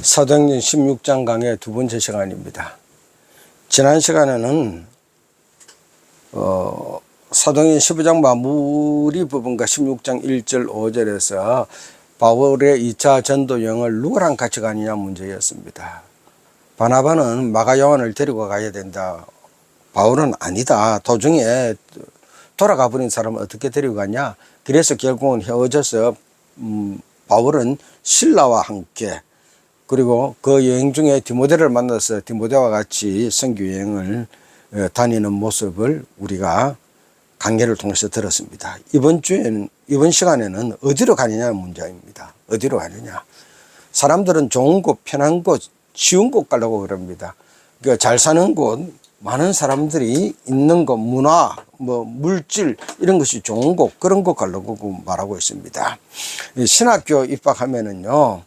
사도행전 16장 강의 두 번째 시간입니다. 지난 시간에는 사도행전 15장 마무리 부분과 16장 1절 5절에서 바울의 2차 전도 여행을 누구랑 같이 가느냐 문제였습니다. 바나바는 마가 요한을 데리고 가야 된다. 바울은 아니다. 도중에 돌아가 버린 사람을 어떻게 데리고 가냐. 그래서 결국은 헤어져서 바울은 실라와 함께 그리고 그 여행 중에 디모데를 만나서 디모데와 같이 선교 여행을 다니는 모습을 우리가 강해를 통해서 들었습니다. 이번 시간에는 어디로 가느냐 문제입니다. 어디로 가느냐. 사람들은 좋은 곳, 편한 곳, 쉬운 곳 가려고 그럽니다. 그러니까 잘 사는 곳, 많은 사람들이 있는 곳, 문화, 물질 이런 것이 좋은 곳, 그런 곳 가려고 말하고 있습니다. 신학교 입학하면은요.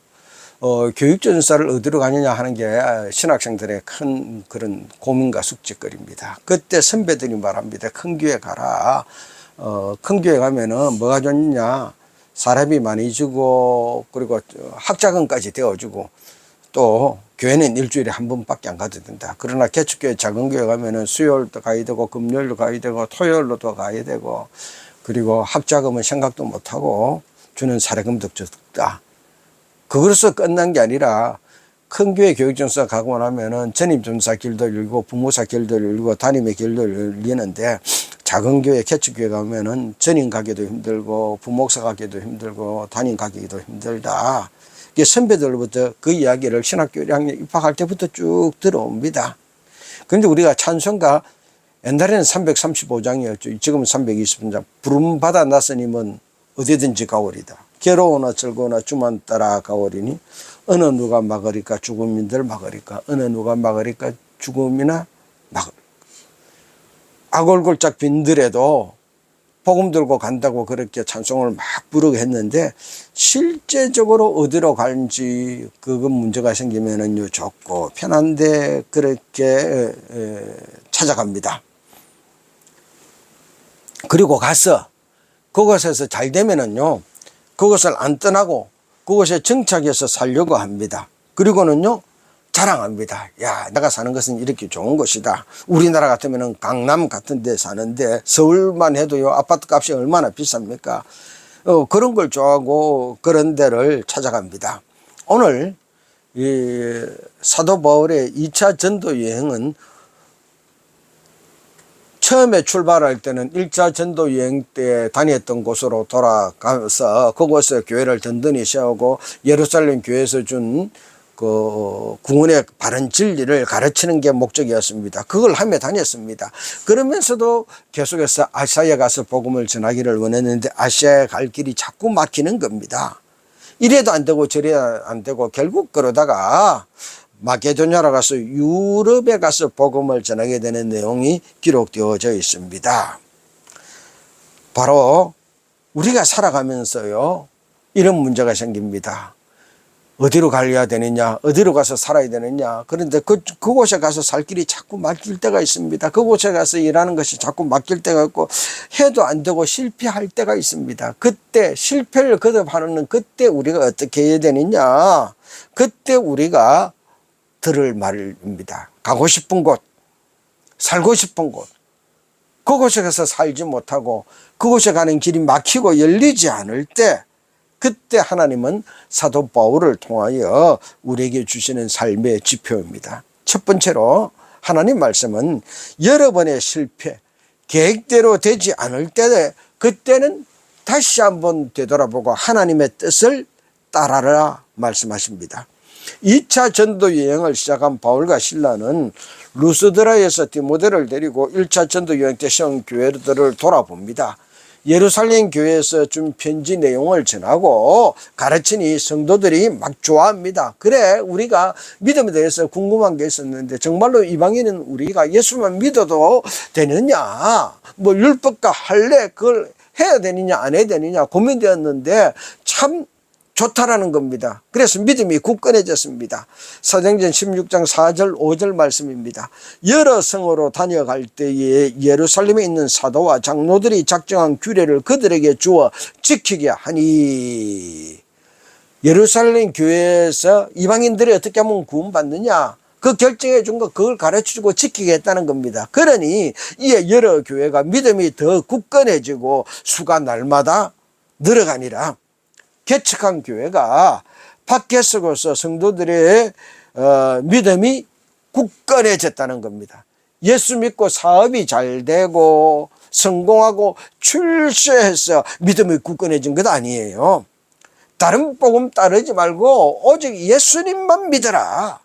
교육전사를 어디로 가느냐 하는 게 신학생들의 큰 그런 고민과 숙제거리입니다. 그때 선배들이 말합니다. 큰 교회 가라. 큰 교회 가면은 뭐가 좋냐. 사람이 많이 주고, 그리고 학자금까지 되어주고, 또 교회는 일주일에 한 번밖에 안 가도 된다. 그러나 개척교회 작은 교회 가면은 수요일도 가야 되고, 금요일도 가야 되고, 토요일로도 가야 되고, 그리고 학자금은 생각도 못하고 주는 사례금도 적다. 그것으로 끝난 게 아니라 큰 교회 교육전사 가고 나면은 전임전사 길도 열고 부모사 길도 열고 담임의 길도 열리는데 작은 교회 개척교회 가면은 전임 가기도 힘들고 부목사 가기도 힘들고 담임 가기도 힘들다. 이게 선배들부터 그 이야기를 신학교 1학년 입학할 때부터 쭉 들어옵니다. 그런데 우리가 찬송가 옛날에는 335장이었죠. 지금은 320장. 부름 받아 나서님은 어디든지 가오리다. 괴로우나 즐거우나 주만 따라 가오리니 어느 누가 막으리까 죽음인들 막으리까 어느 누가 막으리까 죽음이나 막으리까. 악골골짝 빈들에도 복음 들고 간다고 그렇게 찬송을 막 부르게 했는데 실제적으로 어디로 갈지 그건 문제가 생기면은요 좋고 편한데 그렇게 찾아갑니다. 그리고 가서 그곳에서 잘 되면은요 그것을 안 떠나고 그곳에 정착해서 살려고 합니다. 그리고는요 자랑합니다. 야, 내가 사는 것은 이렇게 좋은 곳이다. 우리나라 같으면은 강남 같은 데 사는데 서울만 해도요 아파트 값이 얼마나 비쌉니까? 그런 걸 좋아하고 그런 데를 찾아갑니다. 오늘 이 사도 바울의 2차 전도 여행은 처음에 출발할 때는 1차 전도 여행 때 다녔던 곳으로 돌아가서 그곳에 교회를 든든히 세우고 예루살렘 교회에서 준 그 구원의 바른 진리를 가르치는 게 목적이었습니다. 그걸 하며 다녔습니다. 그러면서도 계속해서 아시아에 가서 복음을 전하기를 원했는데 아시아에 갈 길이 자꾸 막히는 겁니다. 이래도 안 되고 저래도 안 되고 결국 그러다가 마게도냐로 가서 유럽에 가서 복음을 전하게 되는 내용이 기록되어져 있습니다. 바로 우리가 살아가면서요 이런 문제가 생깁니다. 어디로 가야 되느냐, 어디로 가서 살아야 되느냐. 그런데 그곳에 가서 살 길이 자꾸 막힐 때가 있습니다. 그곳에 가서 일하는 것이 자꾸 막힐 때가 있고 해도 안 되고 실패할 때가 있습니다. 그때 실패를 거듭하는 그때 우리가 어떻게 해야 되느냐. 그때 우리가 들을 말입니다. 가고 싶은 곳, 살고 싶은 곳, 그곳에 가서 살지 못하고 그곳에 가는 길이 막히고 열리지 않을 때 그때 하나님은 사도 바울을 통하여 우리에게 주시는 삶의 지표입니다. 첫 번째로 하나님 말씀은 여러 번의 실패, 계획대로 되지 않을 때 그때는 다시 한번 되돌아보고 하나님의 뜻을 따라라 말씀하십니다. 2차 전도 여행을 시작한 바울과 실라는 루스드라에서 디모데를 데리고 1차 전도 여행 때 세운 교회들을 돌아봅니다. 예루살렘 교회에서 준 편지 내용을 전하고 가르치니 성도들이 막 좋아합니다. 그래 우리가 믿음에 대해서 궁금한 게 있었는데 정말로 이방인은 우리가 예수만 믿어도 되느냐 뭐 율법과 할례 그걸 해야 되느냐 안 해야 되느냐 고민되었는데 참 좋다라는 겁니다. 그래서 믿음이 굳건해졌습니다. 사도행전 16장 4절 5절 말씀입니다. 여러 성으로 다녀갈 때에 예루살렘에 있는 사도와 장로들이 작정한 규례를 그들에게 주어 지키게 하니 예루살렘 교회에서 이방인들이 어떻게 하면 구원받느냐, 그 결정해 준 거, 그걸 가르쳐 주고 지키겠다는 겁니다. 그러니 이에 여러 교회가 믿음이 더 굳건해지고 수가 날마다 늘어가니라. 개척한 교회가 밖에서서 성도들의 믿음이 굳건해졌다는 겁니다. 예수 믿고 사업이 잘 되고 성공하고 출세해서 믿음이 굳건해진 것 아니에요. 다른 복음 따르지 말고 오직 예수님만 믿어라.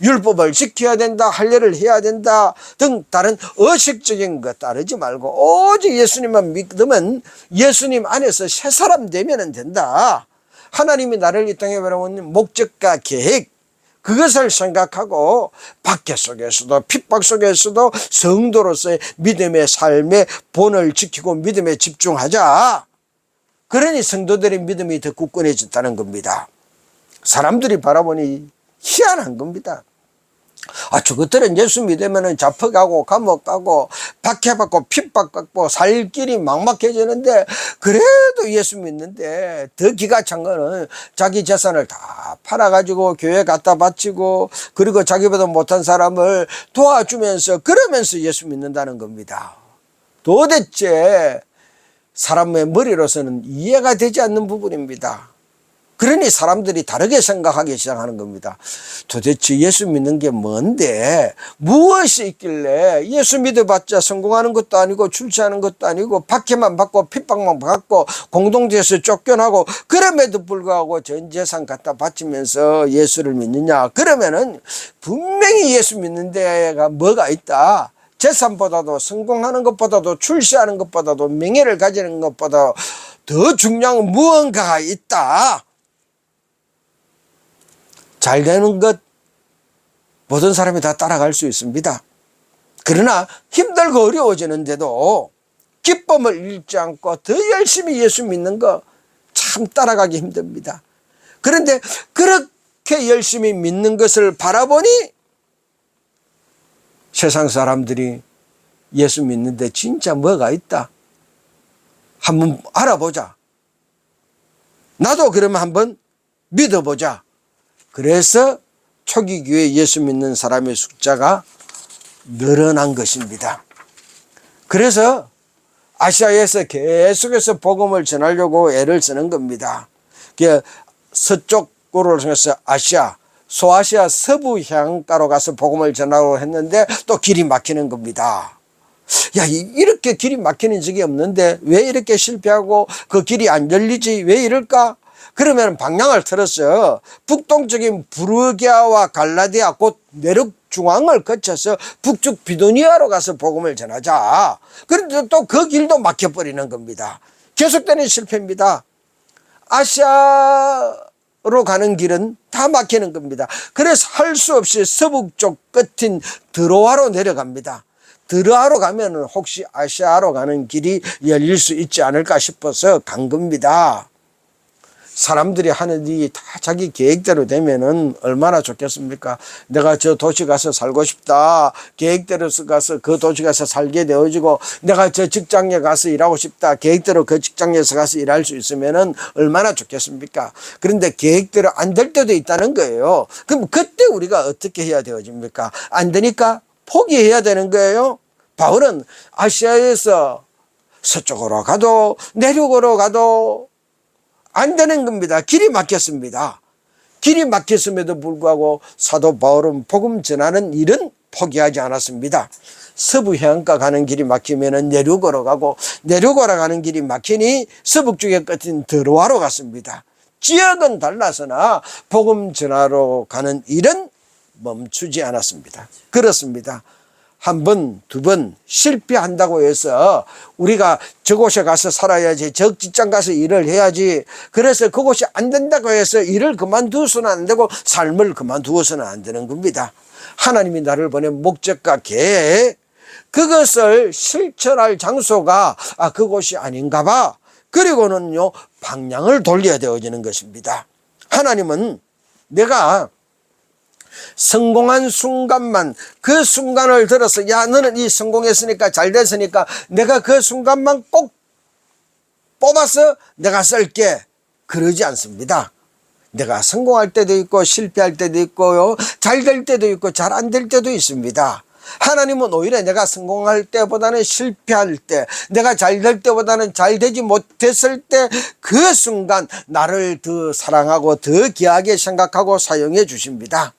율법을 지켜야 된다, 할례를 해야 된다 등 다른 의식적인 것 따르지 말고 오직 예수님만 믿으면 예수님 안에서 새 사람 되면 된다. 하나님이 나를 이 땅에 보내온 목적과 계획, 그것을 생각하고 박해 속에서도 핍박 속에서도 성도로서의 믿음의 삶의 본을 지키고 믿음에 집중하자. 그러니 성도들의 믿음이 더 굳건해졌다는 겁니다. 사람들이 바라보니 희한한 겁니다. 저것들은 예수 믿으면 잡혀가고 감옥 가고 박해받고 핍박받고 살 길이 막막해지는데, 그래도 예수 믿는데 더 기가 찬 거는 자기 재산을 다 팔아가지고 교회 갖다 바치고, 그리고 자기보다 못한 사람을 도와주면서 그러면서 예수 믿는다는 겁니다. 도대체 사람의 머리로서는 이해가 되지 않는 부분입니다. 그러니 사람들이 다르게 생각하기 시작하는 겁니다. 도대체 예수 믿는 게 뭔데, 무엇이 있길래 예수 믿어봤자 성공하는 것도 아니고 출세하는 것도 아니고 박해만 받고 핍박만 받고 공동체에서 쫓겨나고, 그럼에도 불구하고 전 재산 갖다 바치면서 예수를 믿느냐. 그러면은 분명히 예수 믿는 데가 뭐가 있다. 재산보다도 성공하는 것보다도 출세하는 것보다도 명예를 가지는 것보다 더 중요한 무언가가 있다. 잘 되는 것 모든 사람이 다 따라갈 수 있습니다. 그러나 힘들고 어려워지는데도 기쁨을 잃지 않고 더 열심히 예수 믿는 거 참 따라가기 힘듭니다. 그런데 그렇게 열심히 믿는 것을 바라보니 세상 사람들이 예수 믿는데 진짜 뭐가 있다, 한번 알아보자, 나도 그러면 한번 믿어보자. 그래서 초기 교회 예수 믿는 사람의 숫자가 늘어난 것입니다. 그래서 아시아에서 계속해서 복음을 전하려고 애를 쓰는 겁니다. 서쪽으로 해서 아시아, 소아시아 서부 해안가로 가서 복음을 전하려고 했는데 또 길이 막히는 겁니다. 이렇게 길이 막히는 적이 없는데 왜 이렇게 실패하고 그 길이 안 열리지, 왜 이럴까? 그러면 방향을 틀어서 북동적인 부르기아와 갈라디아 곧 내륙 중앙을 거쳐서 북쪽 비두니아로 가서 복음을 전하자. 그런데 또 그 길도 막혀버리는 겁니다. 계속되는 실패입니다. 아시아로 가는 길은 다 막히는 겁니다. 그래서 할 수 없이 서북쪽 끝인 드로아로 내려갑니다. 드로아로 가면 혹시 아시아로 가는 길이 열릴 수 있지 않을까 싶어서 간 겁니다. 사람들이 하는 일이 다 자기 계획대로 되면은 얼마나 좋겠습니까? 내가 저 도시 가서 살고 싶다, 계획대로 가서 그 도시 가서 살게 되어지고, 내가 저 직장에 가서 일하고 싶다, 계획대로 그 직장에서 가서 일할 수 있으면은 얼마나 좋겠습니까? 그런데 계획대로 안 될 때도 있다는 거예요. 그럼 그때 우리가 어떻게 해야 되어집니까? 안 되니까 포기해야 되는 거예요. 바울은 아시아에서 서쪽으로 가도 내륙으로 가도 안 되는 겁니다. 길이 막혔습니다. 길이 막혔음에도 불구하고 사도 바울은 복음 전하는 일은 포기하지 않았습니다. 서부 해안가 가는 길이 막히면 내륙으로 가고, 내륙으로 가는 길이 막히니 서북쪽의 끝인 드로아로 갔습니다. 지역은 달라서나 복음 전하러 가는 일은 멈추지 않았습니다. 그렇습니다. 한 번, 두 번 실패한다고 해서 우리가 저곳에 가서 살아야지, 저 직장 가서 일을 해야지, 그래서 그곳이 안 된다고 해서 일을 그만두어서는 안 되고 삶을 그만두어서는 안 되는 겁니다. 하나님이 나를 보낸 목적과 계획, 그것을 실천할 장소가 그곳이 아닌가 봐. 그리고는요, 방향을 돌려야 되어지는 것입니다. 하나님은 내가 성공한 순간만, 그 순간을 들어서 너는 이 성공했으니까 잘 됐으니까 내가 그 순간만 꼭 뽑아서 내가 쓸게, 그러지 않습니다. 내가 성공할 때도 있고 실패할 때도 있고요. 잘 될 때도 있고 잘 안 될 때도 있습니다. 하나님은 오히려 내가 성공할 때보다는 실패할 때, 내가 잘 될 때보다는 잘 되지 못했을 때 그 순간 나를 더 사랑하고 더 귀하게 생각하고 사용해 주십니다.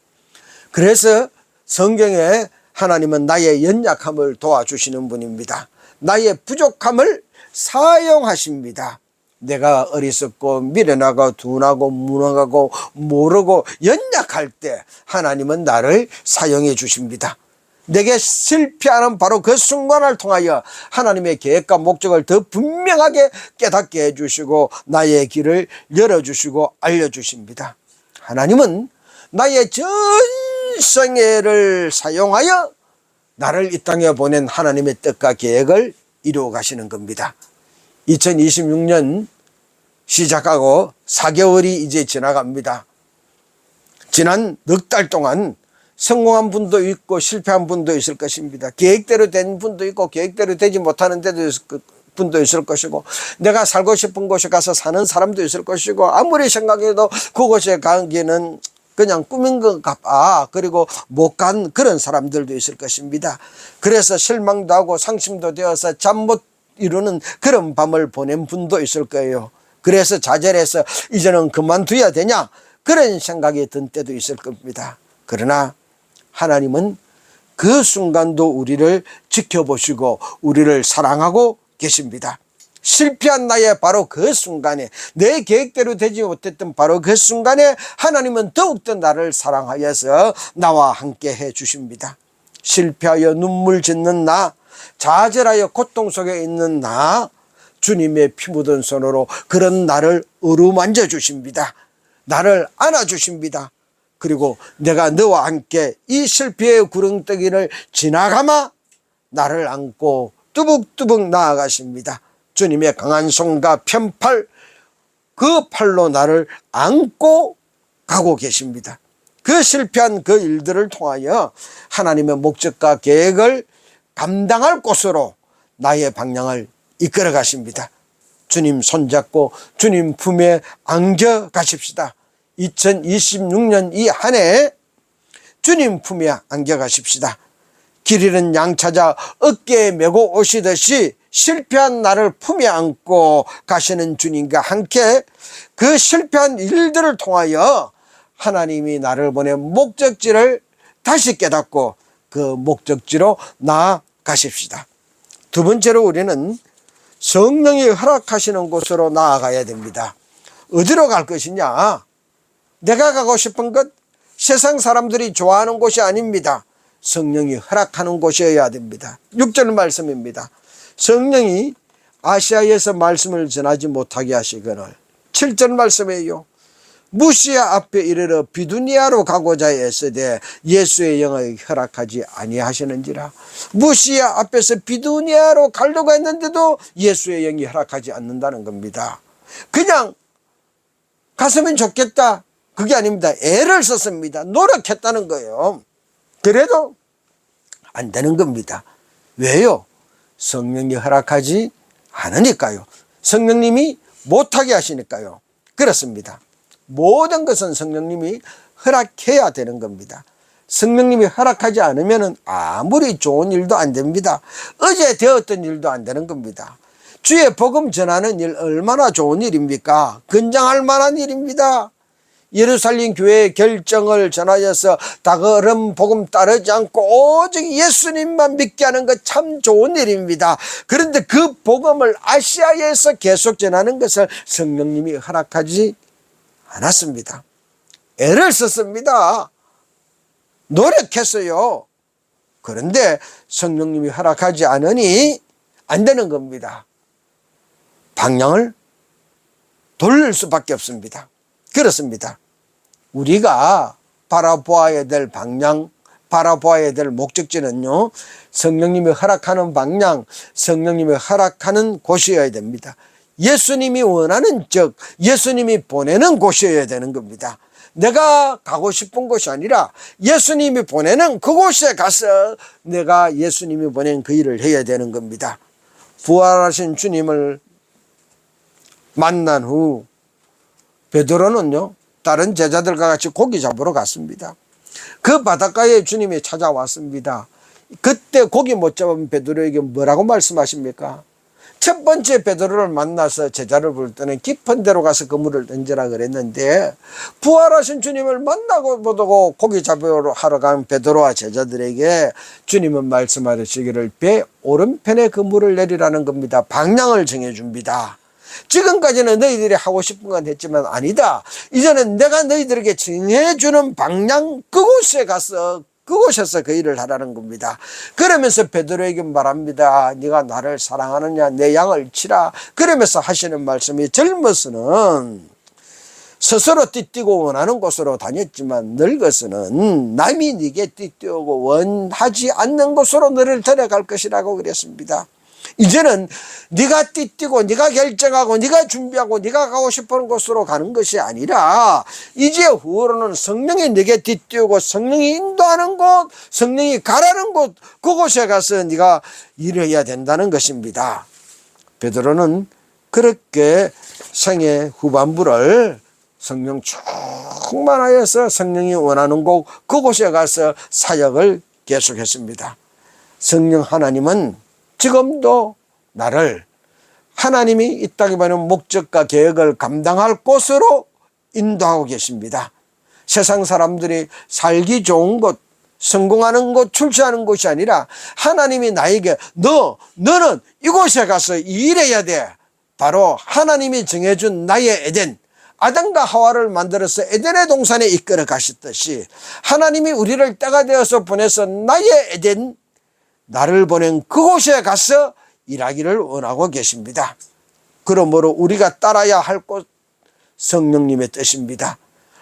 그래서 성경에 하나님은 나의 연약함을 도와주시는 분입니다. 나의 부족함을 사용하십니다. 내가 어리석고 미련하고 둔하고 무능하고 모르고 연약할 때 하나님은 나를 사용해 주십니다. 내게 실패하는 바로 그 순간을 통하여 하나님의 계획과 목적을 더 분명하게 깨닫게 해주시고 나의 길을 열어주시고 알려주십니다. 하나님은 나의 전생애를 사용하여 나를 이 땅에 보낸 하나님의 뜻과 계획을 이루어 가시는 겁니다. 2026년 시작하고 4개월이 이제 지나갑니다. 지난 넉 달 동안 성공한 분도 있고 실패한 분도 있을 것입니다. 계획대로 된 분도 있고 계획대로 되지 못하는 분도 있을 것이고, 내가 살고 싶은 곳에 가서 사는 사람도 있을 것이고, 아무리 생각해도 그곳에 가기는 그냥 꿈인 것 같아. 그리고 못 간 그런 사람들도 있을 것입니다. 그래서 실망도 하고 상심도 되어서 잠 못 이루는 그런 밤을 보낸 분도 있을 거예요. 그래서 좌절해서 이제는 그만둬야 되냐 그런 생각이 든 때도 있을 겁니다. 그러나 하나님은 그 순간도 우리를 지켜보시고 우리를 사랑하고 계십니다. 실패한 나의 바로 그 순간에, 내 계획대로 되지 못했던 바로 그 순간에 하나님은 더욱더 나를 사랑하여서 나와 함께 해 주십니다. 실패하여 눈물 짓는 나, 좌절하여 고통 속에 있는 나, 주님의 피 묻은 손으로 그런 나를 어루만져 주십니다. 나를 안아 주십니다. 그리고 내가 너와 함께 이 실패의 구렁텅이를 지나가마 나를 안고 뚜벅뚜벅 나아가십니다. 주님의 강한 손과 편팔, 그 팔로 나를 안고 가고 계십니다. 그 실패한 그 일들을 통하여 하나님의 목적과 계획을 감당할 곳으로 나의 방향을 이끌어 가십니다. 주님 손잡고 주님 품에 안겨 가십시다. 2026년 이 한 해 주님 품에 안겨 가십시다. 길 잃은 양 찾아 어깨에 메고 오시듯이 실패한 나를 품에 안고 가시는 주님과 함께 그 실패한 일들을 통하여 하나님이 나를 보낸 목적지를 다시 깨닫고 그 목적지로 나아가십시다. 두 번째로 우리는 성령이 허락하시는 곳으로 나아가야 됩니다. 어디로 갈 것이냐? 내가 가고 싶은 것, 세상 사람들이 좋아하는 곳이 아닙니다. 성령이 허락하는 곳이어야 됩니다. 6절 말씀입니다. 성령이 아시아에서 말씀을 전하지 못하게 하시거늘. 7절 말씀이에요. 무시아 앞에 이르러 비두니아로 가고자 했으되 예수의 영을 허락하지 아니하시는지라. 무시아 앞에서 비두니아로 가려고 했는데도 예수의 영이 허락하지 않는다는 겁니다. 그냥 갔으면 좋겠다, 그게 아닙니다. 애를 썼습니다. 노력했다는 거예요. 그래도 안 되는 겁니다. 왜요? 성령이 허락하지 않으니까요. 성령님이 못하게 하시니까요. 그렇습니다. 모든 것은 성령님이 허락해야 되는 겁니다. 성령님이 허락하지 않으면 아무리 좋은 일도 안 됩니다. 어제 되었던 일도 안 되는 겁니다. 주의 복음 전하는 일 얼마나 좋은 일입니까? 건장할 만한 일입니다. 예루살렘 교회의 결정을 전하여서 다른 복음 따르지 않고 오직 예수님만 믿게 하는 것 참 좋은 일입니다. 그런데 그 복음을 아시아에서 계속 전하는 것을 성령님이 허락하지 않았습니다. 애를 썼습니다. 노력했어요. 그런데 성령님이 허락하지 않으니 안 되는 겁니다. 방향을 돌릴 수밖에 없습니다. 그렇습니다. 우리가 바라보아야 될 방향, 바라보아야 될 목적지는요, 성령님이 허락하는 방향, 성령님이 허락하는 곳이어야 됩니다. 예수님이 원하는 즉 예수님이 보내는 곳이어야 되는 겁니다. 내가 가고 싶은 곳이 아니라 예수님이 보내는 그곳에 가서 내가 예수님이 보낸 그 일을 해야 되는 겁니다. 부활하신 주님을 만난 후 베드로는요, 다른 제자들과 같이 고기 잡으러 갔습니다. 그 바닷가에 주님이 찾아왔습니다. 그때 고기 못 잡은 베드로에게 뭐라고 말씀하십니까? 첫 번째 베드로를 만나서 제자를 부를 때는 깊은 데로 가서 그물을 던지라 그랬는데, 부활하신 주님을 만나고 보고 고기 잡으러 하러 간 베드로와 제자들에게 주님은 말씀하시기를 배 오른편에 그물을 내리라는 겁니다. 방향을 정해줍니다. 지금까지는 너희들이 하고 싶은 건 했지만 아니다. 이제는 내가 너희들에게 정해주는 방향, 그곳에서 그 일을 하라는 겁니다. 그러면서 베드로에게 말합니다. 네가 나를 사랑하느냐, 내 양을 치라. 그러면서 하시는 말씀이, 젊어서는 스스로 띠뛰고 원하는 곳으로 다녔지만 늙어서는 남이 네게 띠뛰고 원하지 않는 곳으로 너를 데려갈 것이라고 그랬습니다. 이제는 네가 띠뛰고 네가 결정하고 네가 준비하고 네가 가고 싶은 곳으로 가는 것이 아니라, 이제 후로는 성령이 네게 띠뛰고 성령이 인도하는 곳, 성령이 가라는 곳, 그곳에 가서 네가 일을 해야 된다는 것입니다. 베드로는 그렇게 생애 후반부를 성령 충만하여서 성령이 원하는 곳, 그곳에 가서 사역을 계속했습니다. 성령 하나님은 지금도 나를 하나님이 이 땅에 보는 목적과 계획을 감당할 곳으로 인도하고 계십니다. 세상 사람들이 살기 좋은 곳, 성공하는 곳, 출세하는 곳이 아니라 하나님이 나에게 너는 이곳에 가서 일해야 돼. 바로 하나님이 정해준 나의 에덴, 아담과 하와를 만들어서 에덴의 동산에 이끌어 가셨듯이 하나님이 우리를 때가 되어서 보내서 나의 에덴, 나를 보낸 그곳에 가서 일하기를 원하고 계십니다. 그러므로 우리가 따라야 할 곳, 성령님의 뜻입니다.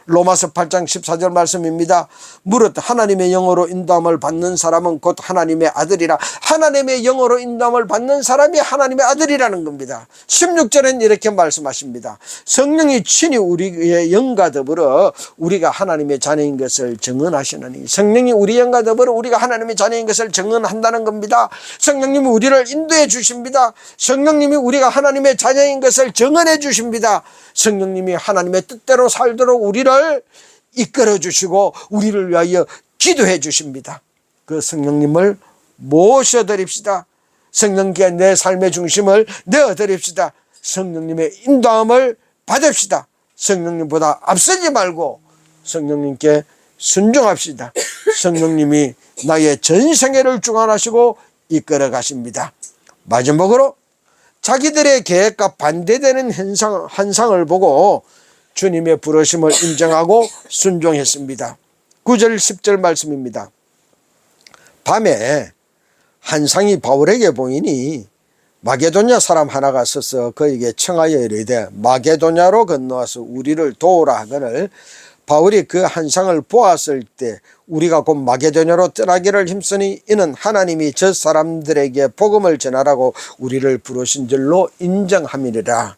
로마서 8장 14절 말씀입니다. 무릇 하나님의 영으로 인도함을 받는 사람은 곧 하나님의 아들이라. 하나님의 영으로 인도함을 받는 사람이 하나님의 아들이라는 겁니다. 16절엔 이렇게 말씀하십니다. 성령이 친히 우리의 영과 더불어 우리가 하나님의 자녀인 것을 증언하시느니. 성령이 우리 영과 더불어 우리가 하나님의 자녀인 것을 증언한다는 겁니다. 성령님이 우리를 인도해 주십니다. 성령님이 우리가 하나님의 자녀인 것을 증언해 주십니다. 성령님이 하나님의 뜻대로 살도록 우리를 이끌어 주시고 우리를 위하여 기도해 주십니다. 그 성령님을 모셔드립시다. 성령께 내 삶의 중심을 내어드립시다. 성령님의 인도함을 받읍시다. 성령님보다 앞서지 말고 성령님께 순종합시다. 성령님이 나의 전생애를 주관하시고 이끌어 가십니다. 마지막으로 자기들의 계획과 반대되는 현상을 보고 주님의 부르심을 인정하고 순종했습니다. 9절 10절 말씀입니다. 밤에 환상이 바울에게 보이니 마게도냐 사람 하나가 서서 그에게 청하여 이르되 마게도냐로 건너와서 우리를 도우라 하거늘, 바울이 그 환상을 보았을 때 우리가 곧 마게도냐로 떠나기를 힘쓰니 이는 하나님이 저 사람들에게 복음을 전하라고 우리를 부르신 줄로 인정함이니라.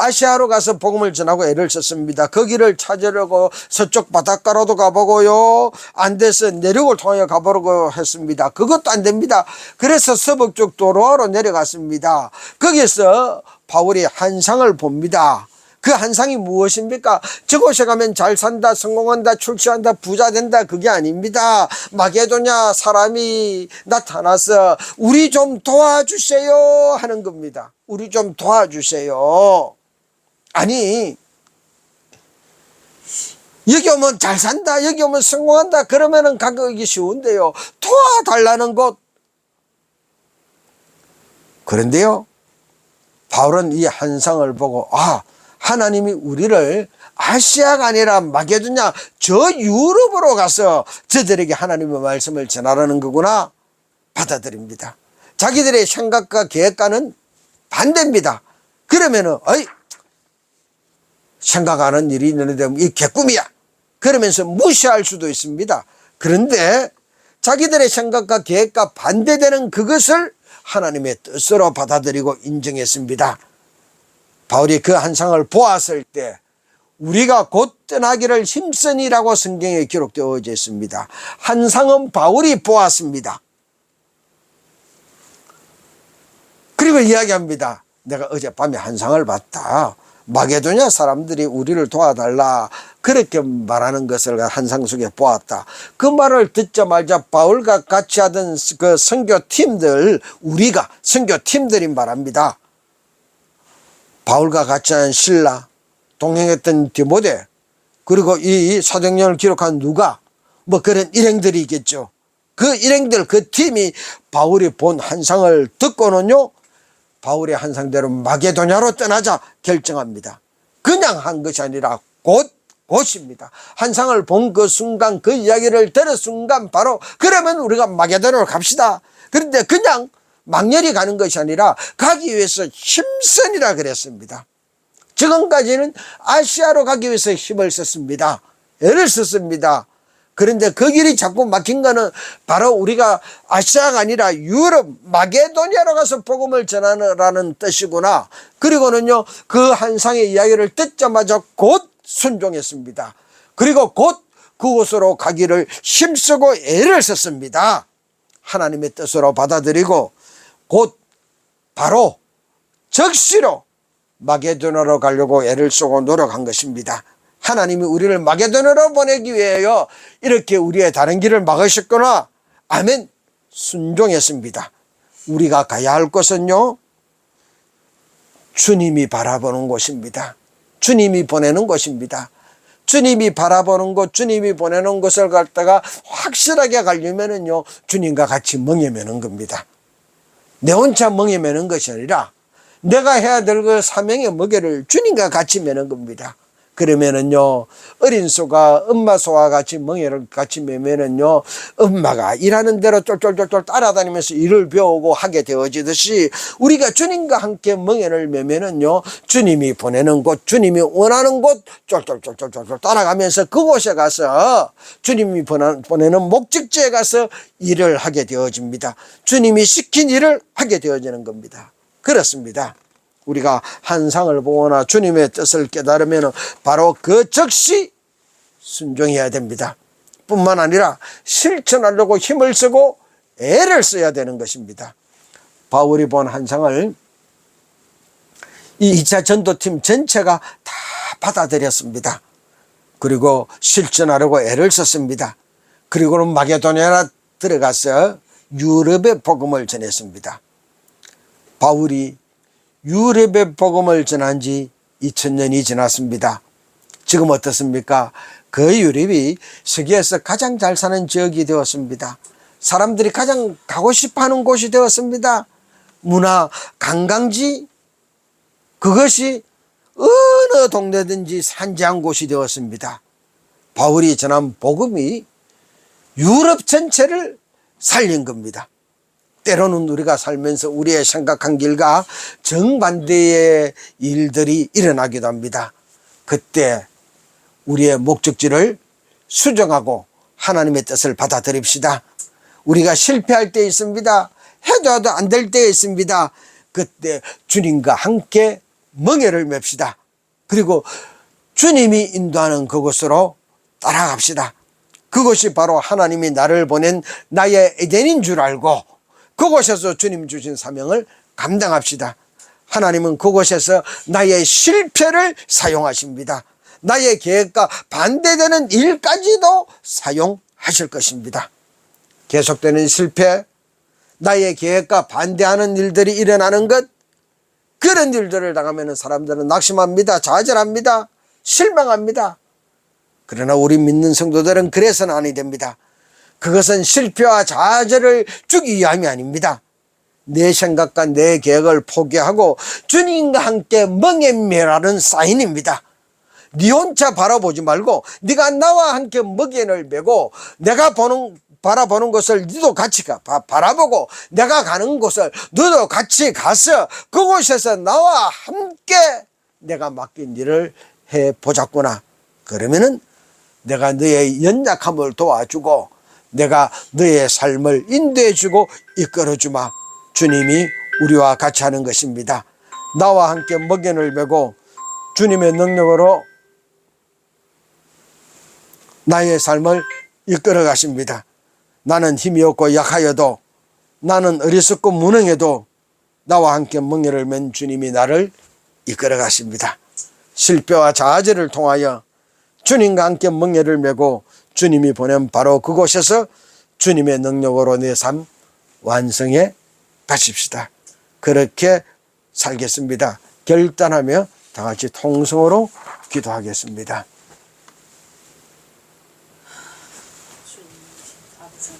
아시아로 가서 복음을 전하고 애를 썼습니다. 거기를 찾으려고 서쪽 바닷가로도 가보고요, 안 돼서 내륙을 통하여 가보려고 했습니다. 그것도 안 됩니다. 그래서 서북쪽 도로아로 내려갔습니다. 거기서 바울이 환상을 봅니다. 그 환상이 무엇입니까? 저곳에 가면 잘 산다, 성공한다, 출세한다, 부자 된다, 그게 아닙니다. 마게도냐 사람이 나타나서 우리 좀 도와주세요 하는 겁니다. 우리 좀 도와주세요. 아니, 여기 오면 잘 산다, 여기 오면 성공한다, 그러면은 가기 쉬운데요. 도와달라는 곳. 그런데요, 바울은 이 환상을 보고 하나님이 우리를 아시아가 아니라 마게도냐 저 유럽으로 가서 저들에게 하나님의 말씀을 전하라는 거구나 받아들입니다. 자기들의 생각과 계획과는 반대입니다. 그러면은 생각하는 일이 있는데 이 개꿈이야 그러면서 무시할 수도 있습니다. 그런데 자기들의 생각과 계획과 반대되는 그것을 하나님의 뜻으로 받아들이고 인정했습니다. 바울이 그 환상을 보았을 때 우리가 곧 떠나기를 힘쓰니라고 성경에 기록되어 있습니다. 환상은 바울이 보았습니다. 그리고 이야기합니다. 내가 어젯밤에 환상을 봤다. 마게도냐 사람들이 우리를 도와달라 그렇게 말하는 것을 환상 속에 보았다. 그 말을 듣자마자 바울과 같이 하던 그 선교팀들, 우리가 선교팀들이 말합니다. 바울과 같이 한 실라, 동행했던 디모데, 그리고 이 사도행전을 기록한 누가, 뭐 그런 일행들이 있겠죠. 그 일행들, 그 팀이 바울이 본 환상을 듣고는요, 바울의 환상대로 마게도냐로 떠나자 결정합니다. 그냥 한 것이 아니라 곧입니다. 환상을 본 그 순간, 그 이야기를 들은 순간 바로 그러면 우리가 마게도냐로 갑시다. 그런데 그냥 막연히 가는 것이 아니라 가기 위해서 힘쓰니라 그랬습니다. 지금까지는 아시아로 가기 위해서 힘을 썼습니다. 애를 썼습니다. 그런데 그 길이 자꾸 막힌 거는 바로 우리가 아시아가 아니라 유럽, 마게도냐로 가서 복음을 전하라는 뜻이구나. 그리고는요, 그 환상의 이야기를 듣자마자 곧 순종했습니다. 그리고 곧 그곳으로 가기를 힘쓰고 애를 썼습니다. 하나님의 뜻으로 받아들이고 곧 바로 적시로 마게도냐로 가려고 애를 쓰고 노력한 것입니다. 하나님이 우리를 마게도냐로 보내기 위하여 이렇게 우리의 다른 길을 막으셨구나. 아멘. 순종했습니다. 우리가 가야 할 곳은요, 주님이 바라보는 곳입니다. 주님이 보내는 곳입니다. 주님이 바라보는 곳, 주님이 보내는 곳을 갖다가 확실하게 가려면은요, 주님과 같이 멍에 매는 겁니다. 내 혼자 멍에 매는 것이 아니라 내가 해야 될 그 사명의 무게를 주님과 같이 매는 겁니다. 그러면은요, 어린 소가 엄마 소와 같이 멍에를 같이 매면은요, 엄마가 일하는 대로 쫄쫄쫄쫄 따라다니면서 일을 배우고 하게 되어지듯이 우리가 주님과 함께 멍에를 매면은요, 주님이 보내는 곳, 주님이 원하는 곳 쫄쫄쫄쫄쫄 따라가면서 그곳에 가서 주님이 보내는 목적지에 가서 일을 하게 되어집니다. 주님이 시킨 일을 하게 되어지는 겁니다. 그렇습니다. 우리가 환상을 보거나 주님의 뜻을 깨달으면 바로 그 즉시 순종해야 됩니다. 뿐만 아니라 실천하려고 힘을 쓰고 애를 써야 되는 것입니다. 바울이 본 환상을 이 2차 전도팀 전체가 다 받아들였습니다. 그리고 실천하려고 애를 썼습니다. 그리고는 마게도냐에 들어가서 유럽의 복음을 전했습니다. 바울이 유럽의 복음을 전한 지 2000년이 지났습니다. 지금 어떻습니까? 그 유럽이 세계에서 가장 잘 사는 지역이 되었습니다. 사람들이 가장 가고 싶어하는 곳이 되었습니다. 문화 관광지, 그것이 어느 동네든지 산재한 곳이 되었습니다. 바울이 전한 복음이 유럽 전체를 살린 겁니다. 때로는 우리가 살면서 우리의 생각한 길과 정반대의 일들이 일어나기도 합니다. 그때 우리의 목적지를 수정하고 하나님의 뜻을 받아들입시다. 우리가 실패할 때 있습니다. 해도 안 될 때 있습니다. 그때 주님과 함께 멍에를 맵시다. 그리고 주님이 인도하는 그곳으로 따라갑시다. 그것이 바로 하나님이 나를 보낸 나의 에덴인 줄 알고 그곳에서 주님 주신 사명을 감당합시다. 하나님은 그곳에서 나의 실패를 사용하십니다. 나의 계획과 반대되는 일까지도 사용하실 것입니다. 계속되는 실패, 나의 계획과 반대하는 일들이 일어나는 것, 그런 일들을 당하면 사람들은 낙심합니다. 좌절합니다. 실망합니다. 그러나 우리 믿는 성도들은 그래서는 아니 됩니다. 그것은 실패와 좌절을 주기 위함이 아닙니다. 내 생각과 내 계획을 포기하고 주님과 함께 멍에 매라는 사인입니다. 네 혼자 바라보지 말고 네가 나와 함께 멍에를 메고 내가 바라보는 곳을 너도 같이 바라보고 내가 가는 곳을 너도 같이 가서 그곳에서 나와 함께 내가 맡긴 일을 해보자꾸나. 그러면은 내가 너의 연약함을 도와주고 내가 너의 삶을 인도해주고 이끌어주마. 주님이 우리와 같이 하는 것입니다. 나와 함께 멍에를 메고 주님의 능력으로 나의 삶을 이끌어 가십니다. 나는 힘이 없고 약하여도, 나는 어리석고 무능해도 나와 함께 멍에를 맨 주님이 나를 이끌어 가십니다. 실패와 좌절을 통하여 주님과 함께 멍에를 메고 주님이 보낸 바로 그곳에서 주님의 능력으로 내 삶 완성해 가십시다. 그렇게 살겠습니다. 결단하며 다 같이 통성으로 기도하겠습니다. 주님, 아버지는